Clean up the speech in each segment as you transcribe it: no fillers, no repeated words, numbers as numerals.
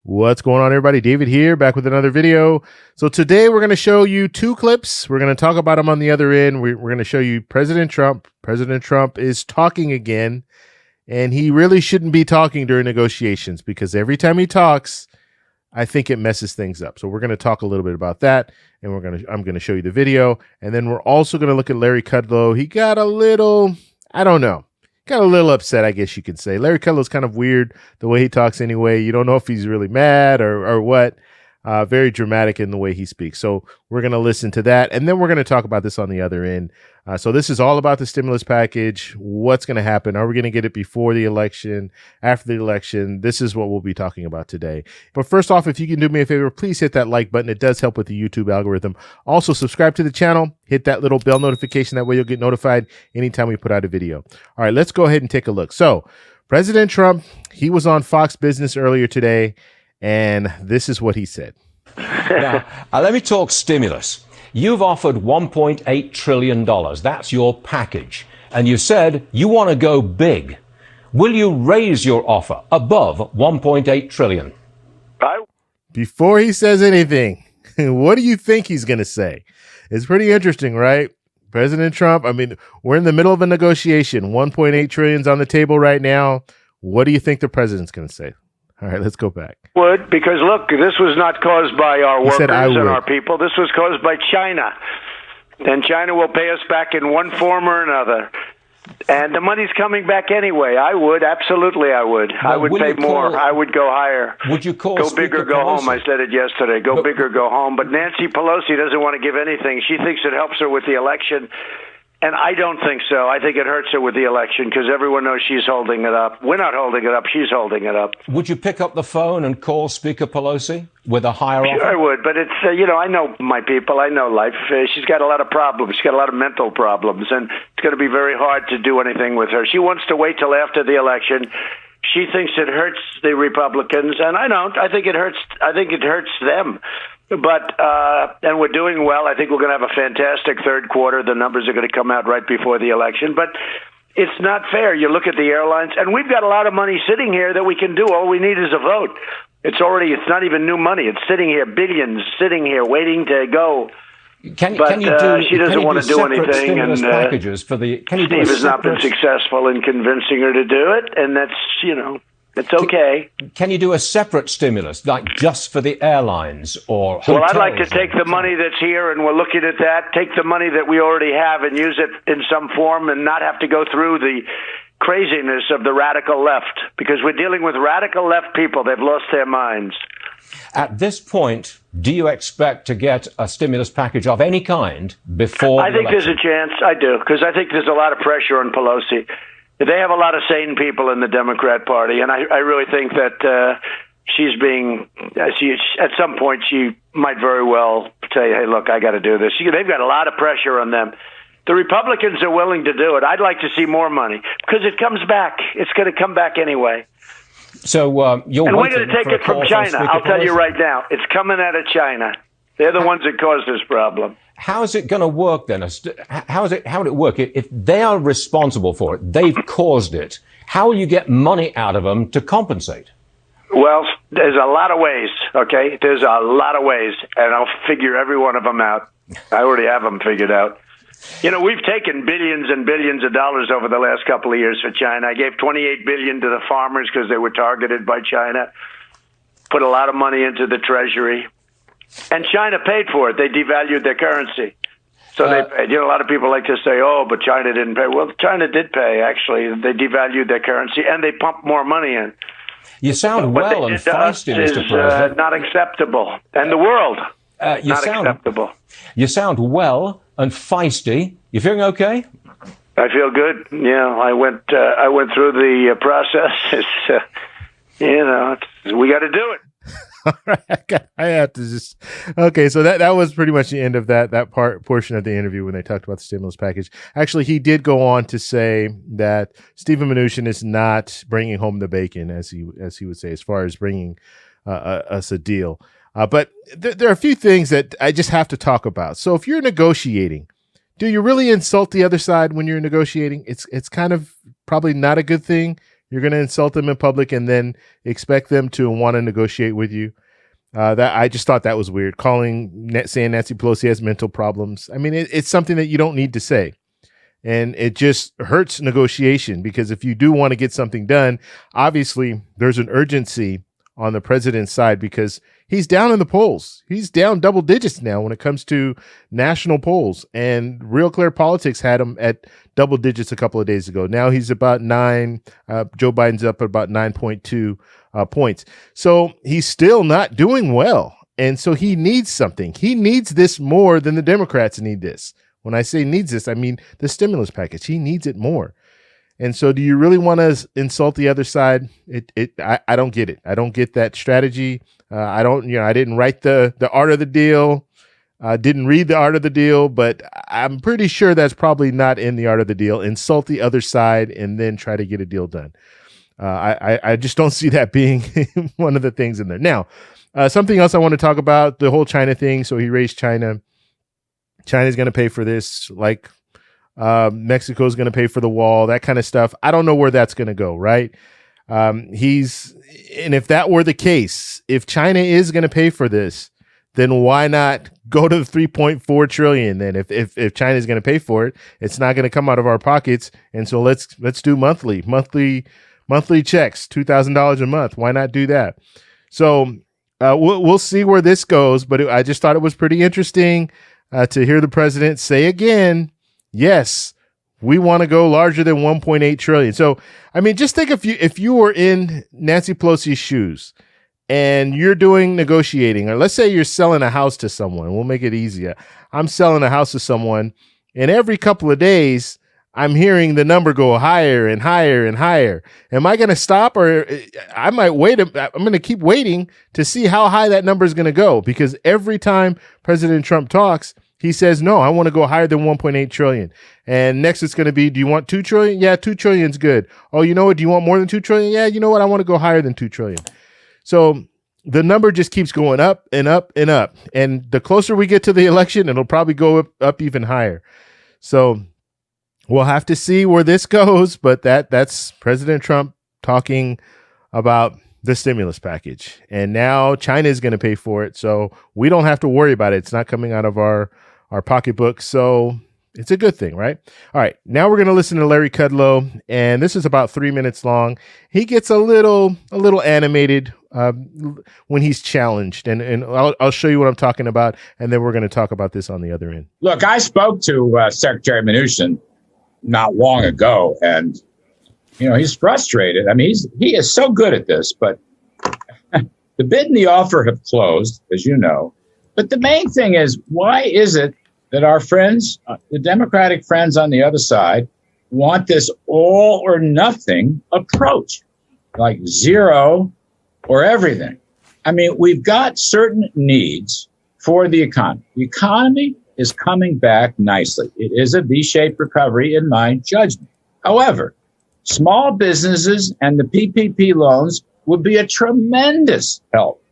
What's going on, everybody? David here, back with another video. So today we're going to show you two clips. We're going to talk about them on the other end. We're going to show you President Trump. President Trump is talking again, and he really shouldn't be talking during negotiations because every time he talks, I think it messes things up. So we're going to talk a little bit about that, and I'm going to show you the video, and then we're also going to look at Larry Kudlow. He got a little, I don't know. Got a little upset, I guess you could say. Larry Kudlow's kind of weird the way he talks anyway. You don't know if he's really mad or what. Very dramatic in the way he speaks. So we're going to listen to that, and then we're going to talk about this on the other end. So this is all about the stimulus package. What's going to happen? Are we going to get it before the election, after the election? This is what we'll be talking about today. But first off, if you can do me a favor, please hit that like button. It does help with the YouTube algorithm. Also, subscribe to the channel. Hit that little bell notification. That way you'll get notified anytime we put out a video. All right, let's go ahead and take a look. So President Trump, he was on Fox Business earlier today, and this is what he said. Now, let me talk stimulus. You've offered $1.8 trillion. That's your package. And you said you want to go big. Will you raise your offer above $1.8 trillion? Before he says anything, what do you think he's going to say? It's pretty interesting, right? President Trump, I mean, we're in the middle of a negotiation. 1.8 trillion is on the table right now. What do you think the president's going to say? All right, let's go back. Would, because look, this was not caused by our workers and our people. This was caused by China. And China will pay us back in one form or another. And the money's coming back anyway. I would, absolutely I would. Well, I would pay more. I would go higher. Would you call Go big or go home. I said it yesterday. Go big or go home. But Nancy Pelosi doesn't want to give anything. She thinks it helps her with the election. And I don't think so. I think it hurts her with the election because everyone knows she's holding it up. We're not holding it up. She's holding it up. Would you pick up the phone and call Speaker Pelosi with a higher offer? Sure, I would. But it's, I know my people. I know life. She's got a lot of problems. She's got a lot of mental problems. And it's going to be very hard to do anything with her. She wants to wait till after the election. She thinks it hurts the Republicans. And I don't. I think it hurts them. But, and we're doing well. I think we're going to have a fantastic third quarter. The numbers are going to come out right before the election. But it's not fair. You look at the airlines, and we've got a lot of money sitting here that we can do. All we need is a vote. It's not even new money. It's sitting here, billions sitting here waiting to go. She doesn't want to do anything. And Steve has not been successful in convincing her to do it. And that's, it's okay. Can you do a separate stimulus, like just for the airlines or hotels? Well, I'd like to take the money that's here, and we're looking at that, take the money that we already have and use it in some form and not have to go through the craziness of the radical left, because we're dealing with radical left people. They've lost their minds. At this point, do you expect to get a stimulus package of any kind before I think election? There's a chance. I do, because I think there's a lot of pressure on Pelosi. They have a lot of sane people in the Democrat Party, and I really think that at some point she might very well say, hey, look, I got to do this. They've got a lot of pressure on them. The Republicans are willing to do it. I'd like to see more money because it comes back. It's going to come back anyway. So we're going to take it from China. I'll tell you right now. It's coming out of China. They're the ones that caused this problem. How is it going to work then? How would it work? If they are responsible for it, they've caused it, how will you get money out of them to compensate? Well, there's a lot of ways, okay? There's a lot of ways, and I'll figure every one of them out. I already have them figured out. We've taken billions and billions of dollars over the last couple of years for China. I gave $28 billion to the farmers because they were targeted by China. Put a lot of money into the Treasury. And China paid for it. They devalued their currency. So they paid. A lot of people like to say, oh, but China didn't pay. Well, China did pay, actually. They devalued their currency, and they pumped more money in. You sound well and feisty, Mr. President. Not acceptable. And the world, acceptable. You sound well and feisty. You feeling okay? I feel good. Yeah, I went through the process. We got to do it. All right, I have to just okay. So that was pretty much the end of that portion of the interview when they talked about the stimulus package. Actually, he did go on to say that Stephen Mnuchin is not bringing home the bacon, as he would say, as far as bringing us a deal. But there are a few things that I just have to talk about. So if you're negotiating, do you really insult the other side when you're negotiating? It's kind of probably not a good thing. You're going to insult them in public and then expect them to want to negotiate with you. That I just thought that was weird. Saying Nancy Pelosi has mental problems. I mean, it's something that you don't need to say. And it just hurts negotiation, because if you do want to get something done, obviously there's an urgency on the president's side, because he's down in the polls. He's down double digits now when it comes to national polls, and Real Clear Politics had him at double digits a couple of days ago. Now he's about 9. Joe Biden's up at about 9.2 points. So he's still not doing well. And so he needs something. He needs this more than the Democrats need this. When I say needs this, I mean the stimulus package. He needs it more. And so do you really want to insult the other side? I don't get it. I don't get that strategy. I didn't write the art of the deal. Didn't read the art of the deal, but I'm pretty sure that's probably not in the art of the deal. Insult the other side and then try to get a deal done. I just don't see that being one of the things in there. Now, something else I want to talk about, the whole China thing. So he raised China. China's going to pay for this, like Mexico's going to pay for the wall, that kind of stuff. I don't know where that's going to go, right? And if that were the case, if China is going to pay for this, then why not go to the 3.4 trillion? Then if China is going to pay for it, it's not going to come out of our pockets. And so let's do monthly checks, $2,000 a month. Why not do that? So we'll see where this goes. But I just thought it was pretty interesting to hear the president say again, yes, we want to go larger than 1.8 trillion. So, I mean, just think if you were in Nancy Pelosi's shoes and you're doing negotiating, or let's say you're selling a house to someone. We'll make it easier. I'm selling a house to someone, and every couple of days, I'm hearing the number go higher and higher and higher. Am I going to stop, or I might wait? I'm going to keep waiting to see how high that number is going to go, because every time President Trump talks, he says, no, I want to go higher than 1.8 trillion. And next it's going to be, do you want 2 trillion? Yeah, 2 trillion is good. Oh, you know what? Do you want more than 2 trillion? Yeah, you know what? I want to go higher than 2 trillion. So the number just keeps going up and up and up. And the closer we get to the election, it'll probably go up even higher. So we'll have to see where this goes. But that's President Trump talking about the stimulus package. And now China is going to pay for it. So we don't have to worry about it. It's not coming out of our pocketbook. So it's a good thing, right? All right. Now we're going to listen to Larry Kudlow. And this is about 3 minutes long. He gets a little animated when he's challenged. And I'll show you what I'm talking about. And then we're going to talk about this on the other end. Look, I spoke to Secretary Mnuchin not long ago, and he's frustrated. I mean, he is so good at this, but the bid and the offer have closed, as you know. But the main thing is, why is it that our friends, the Democratic friends on the other side, want this all or nothing approach, like zero or everything? I mean, we've got certain needs for the economy. The economy is coming back nicely. It is a V-shaped recovery in my judgment. However, small businesses and the PPP loans would be a tremendous help.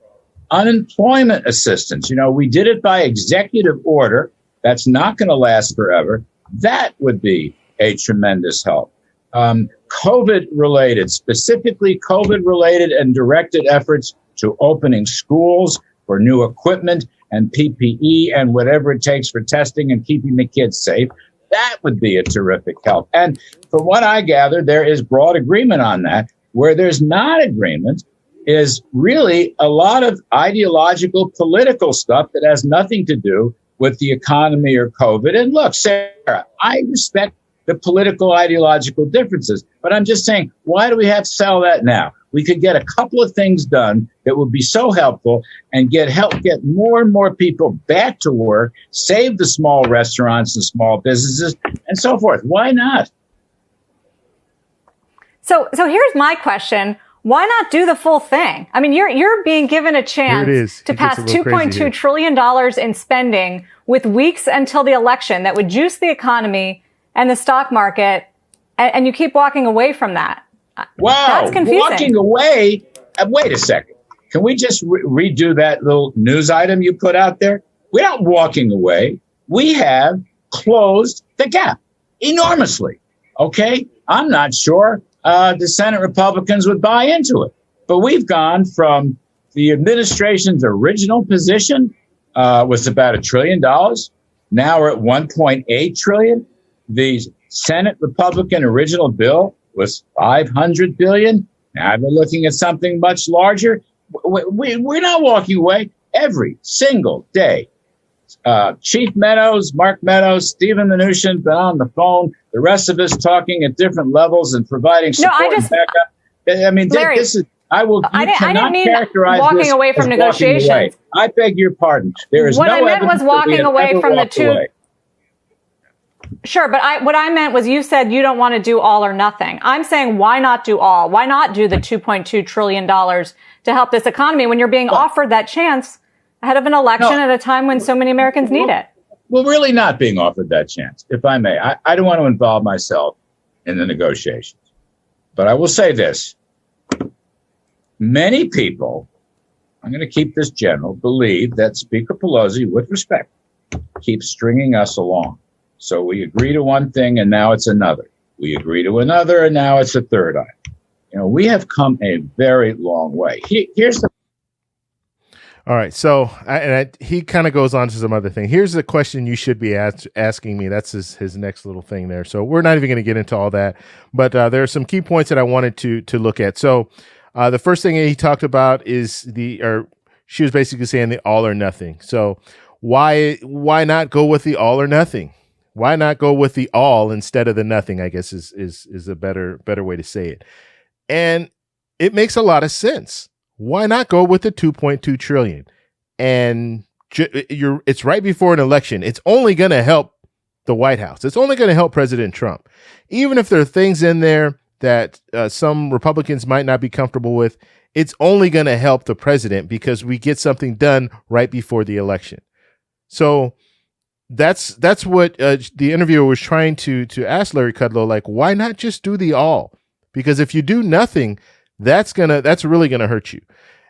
Unemployment assistance, we did it by executive order. That's not going to last forever. That would be a tremendous help. COVID-related, specifically COVID-related and directed efforts to opening schools for new equipment and PPE and whatever it takes for testing and keeping the kids safe. That would be a terrific help. And from what I gather, there is broad agreement on that. Where there's not agreement is really a lot of ideological, political stuff that has nothing to do with the economy or COVID. And look, Sarah, I respect the political ideological differences, but I'm just saying, why do we have to sell that now? We could get a couple of things done that would be so helpful and get more and more people back to work, save the small restaurants and small businesses and so forth. Why not? So here's my question. Why not do the full thing? I mean, you're being given a chance to pass $2.2 trillion in spending with weeks until the election that would juice the economy and the stock market, and you keep walking away from that. Wow, that's confusing. Walking away? Wait a second. Can we just redo that little news item you put out there? We're not walking away. We have closed the gap enormously. Okay? I'm not sure the Senate Republicans would buy into it. But we've gone from the administration's original position was about $1 trillion. Now we're at 1.8 trillion. The Senate Republican original bill was 500 billion. Now they're looking at something much larger. We're not walking away every single day. Chief Meadows, Mark Meadows, Stephen Mnuchin been on the phone. The rest of us talking at different levels and providing support and backup. I mean, Larry, this is. I didn't mean characterize walking away from negotiations. I beg your pardon. There is what I meant was walking away from the two. Away. Sure, but what I meant was you said you don't want to do all or nothing. I'm saying why not do all? Why not do the $2.2 trillion to help this economy when you're being offered that chance ahead of an election at a time when so many Americans need it? Well, really not being offered that chance, if I may. I don't want to involve myself in the negotiations. But I will say this. Many people, I'm going to keep this general, believe that Speaker Pelosi, with respect, keeps stringing us along. So we agree to one thing and now it's another. We agree to another and now it's a third item. You know, we have come a very long way. Here's the. All right. So he kind of goes on to some other thing. Here's the question you should be asking me. That's his next little thing there. So we're not even going to get into all that. But there are some key points that I wanted to look at. So the first thing he talked about is she was basically saying the all or nothing. So why not go with the all or nothing? Why not go with the all instead of the nothing, I guess is a better way to say it. And it makes a lot of sense. Why not go with the 2.2 trillion? And it's right before an election. It's only going to help the White House. It's only going to help President Trump. Even if there are things in there that some Republicans might not be comfortable with, it's only going to help the president because we get something done right before the election. So that's what the interviewer was trying to ask Larry Kudlow, like, why not just do the all? Because if you do nothing, that's really gonna hurt you.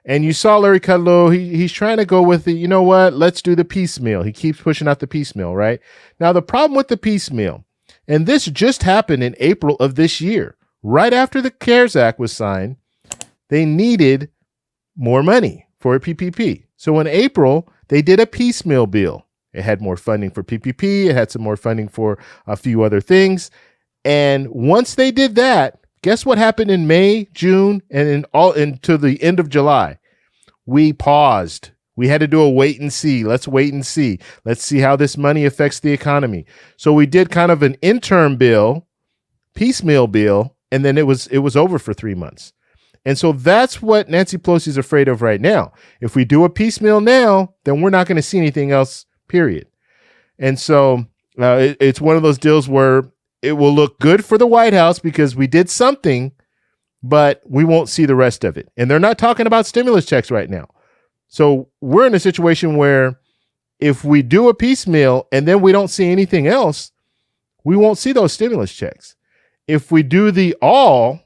And you saw Larry Kudlow, he's trying to go with the, you know what, let's do the piecemeal. He keeps pushing out the piecemeal, right? Now, the problem with the piecemeal, and this just happened in April of this year, right after the CARES Act was signed, they needed more money for a PPP. So in April, they did a piecemeal bill. It had more funding for PPP. It had some more funding for a few other things. And once they did that, guess what happened in May, June, and into the end of July? We paused. We had to do a wait and see. Let's wait and see. Let's see how this money affects the economy. So we did kind of an interim bill, piecemeal bill, and then it was over for 3 months. And so that's what Nancy Pelosi is afraid of right now. If we do a piecemeal now, then we're not going to see anything else, period. And so it's one of those deals where it will look good for the White House because we did something, but we won't see the rest of it. And they're not talking about stimulus checks right now. So we're in a situation where if we do a piecemeal and then we don't see anything else, we won't see those stimulus checks. If we do the all,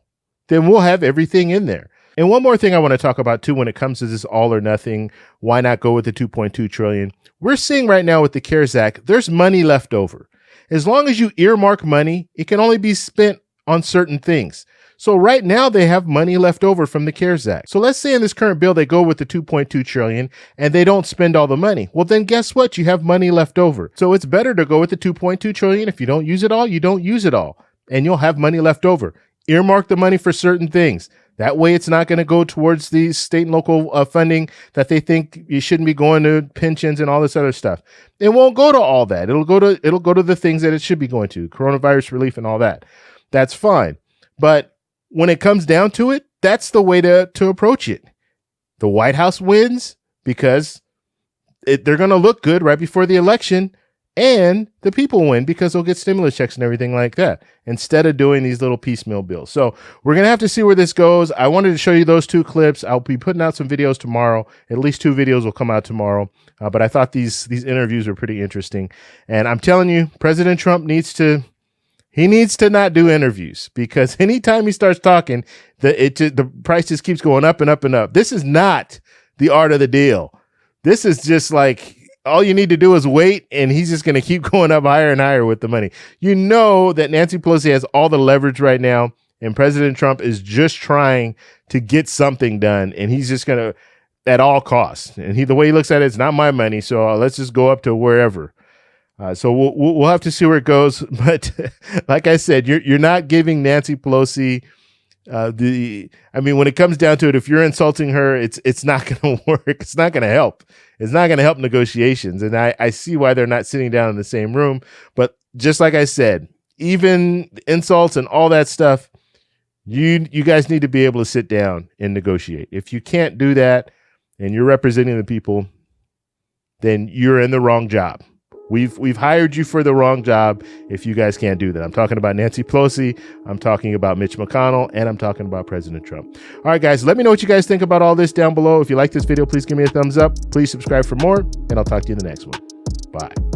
then we'll have everything in there. And one more thing I want to talk about too when it comes to this all or nothing, why not go with the 2.2 trillion? We're seeing right now with the CARES Act, there's money left over. As long as you earmark money, it can only be spent on certain things. So right now they have money left over from the CARES Act. So let's say in this current bill, they go with the 2.2 trillion and they don't spend all the money. Well, then guess what? You have money left over. So it's better to go with the 2.2 trillion. If you don't use it all, you don't use it all and you'll have money left over. Earmark the money for certain things. That way it's not going to go towards the state and local funding that they think you shouldn't be going to, pensions and all this other stuff. It won't go to all that. It'll go to the things that it should be going to, coronavirus relief and all that. That's fine. But when it comes down to it, that's the way to approach it. The White House wins because they're going to look good right before the election, and the people win because they'll get stimulus checks and everything like that instead of doing these little piecemeal bills. So we're going to have to see where this goes. I wanted to show you those two clips. I'll be putting out some videos tomorrow. At least 2 videos will come out tomorrow. But I thought these interviews were pretty interesting. And I'm telling you, President Trump needs to not do interviews because anytime he starts talking, the price just keeps going up and up and up. This is not the art of the deal. This is just like, all you need to do is wait, and he's just going to keep going up higher and higher with the money. You know that Nancy Pelosi has all the leverage right now, and President Trump is just trying to get something done, and he's just going to, at all costs. And the way he looks at it, it's not my money, so let's just go up to wherever. So we'll have to see where it goes. But like I said, you're not giving Nancy Pelosi when it comes down to it, if you're insulting her, it's not going to work. It's not going to help. It's not going to help negotiations. And I see why they're not sitting down in the same room. But just like I said, even insults and all that stuff, you guys need to be able to sit down and negotiate. If you can't do that and you're representing the people, then you're in the wrong job. We've hired you for the wrong job if you guys can't do that. I'm talking about Nancy Pelosi, I'm talking about Mitch McConnell, and I'm talking about President Trump. All right, guys, let me know what you guys think about all this down below. If you like this video, please give me a thumbs up. Please subscribe for more, and I'll talk to you in the next one. Bye.